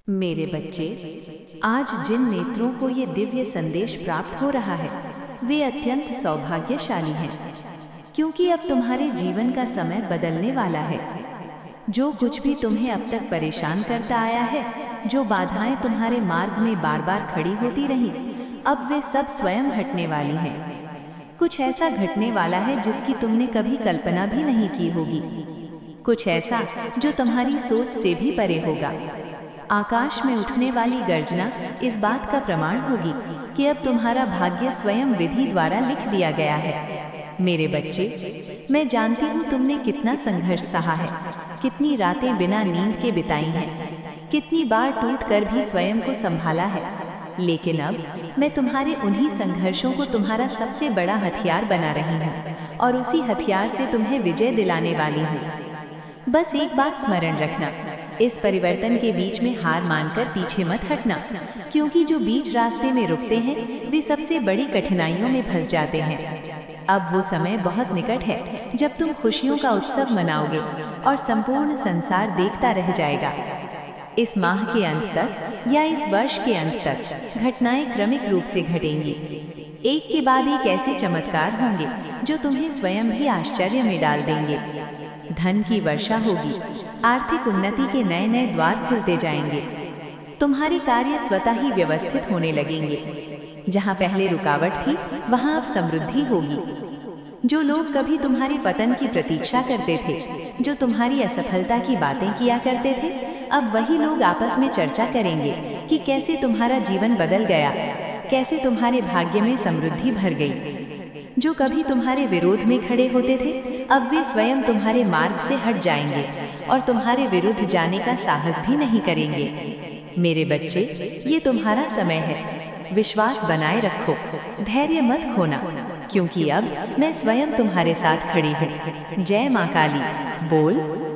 मेरे बच्चे, आज जिन नेत्रों को ये दिव्य संदेश प्राप्त हो रहा है वे अत्यंत सौभाग्यशाली हैं, क्योंकि अब तुम्हारे जीवन का समय बदलने वाला है। जो कुछ भी तुम्हें अब तक परेशान करता आया है, जो बाधाएं तुम्हारे मार्ग में बार बार खड़ी होती रहीं, अब वे सब स्वयं हटने वाली हैं। कुछ ऐसा घटने वाला है जिसकी तुमने कभी कल्पना भी नहीं की होगी, कुछ ऐसा जो तुम्हारी सोच से भी परे होगा। आकाश में उठने वाली गर्जना इस बात का प्रमाण होगी कि अब तुम्हारा भाग्य स्वयं विधि द्वारा लिख दिया गया है। मेरे बच्चे, मैं जानती हूँ तुमने कितना संघर्ष सहा है, कितनी रातें बिना नींद के बिताई हैं, कितनी बार टूटकर भी स्वयं को संभाला है। लेकिन अब मैं तुम्हारे उन्हीं संघर्षों को तुम्हारा सबसे बड़ा हथियार बना रही हूँ और उसी हथियार से तुम्हें विजय दिलाने वाली हूँ। बस एक बात स्मरण रखना, इस परिवर्तन के बीच में हार मानकर पीछे मत हटना, क्योंकि जो बीच रास्ते में रुकते हैं वे सबसे बड़ी कठिनाइयों में फंस जाते हैं। अब वो समय बहुत निकट है जब तुम खुशियों का उत्सव मनाओगे और संपूर्ण संसार देखता रह जाएगा। इस माह के अंत तक या इस वर्ष के अंत तक घटनाएं क्रमिक रूप से घटेंगी। एक के बाद एक ऐसे चमत्कार होंगे जो तुम्हें स्वयं भी आश्चर्य में डाल देंगे। धन की वर्षा होगी, आर्थिक उन्नति के नए नए द्वार खुलते जाएंगे, तुम्हारे कार्य स्वतः ही व्यवस्थित होने लगेंगे। जहाँ पहले रुकावट थी वहाँ अब समृद्धि होगी। जो लोग कभी तुम्हारे पतन की प्रतीक्षा करते थे, जो तुम्हारी असफलता की बातें किया करते थे, अब वही लोग आपस में चर्चा करेंगे कि कैसे तुम्हारा जीवन बदल गया, कैसे तुम्हारे भाग्य में समृद्धि भर गई। जो कभी तुम्हारे विरोध में खड़े होते थे, अब वे स्वयं तुम्हारे मार्ग से हट जाएंगे और तुम्हारे विरुद्ध जाने का साहस भी नहीं करेंगे। मेरे बच्चे, ये तुम्हारा समय है। विश्वास बनाए रखो, धैर्य मत खोना, क्योंकि अब मैं स्वयं तुम्हारे साथ खड़ी हूँ। जय माँ काली। बोल।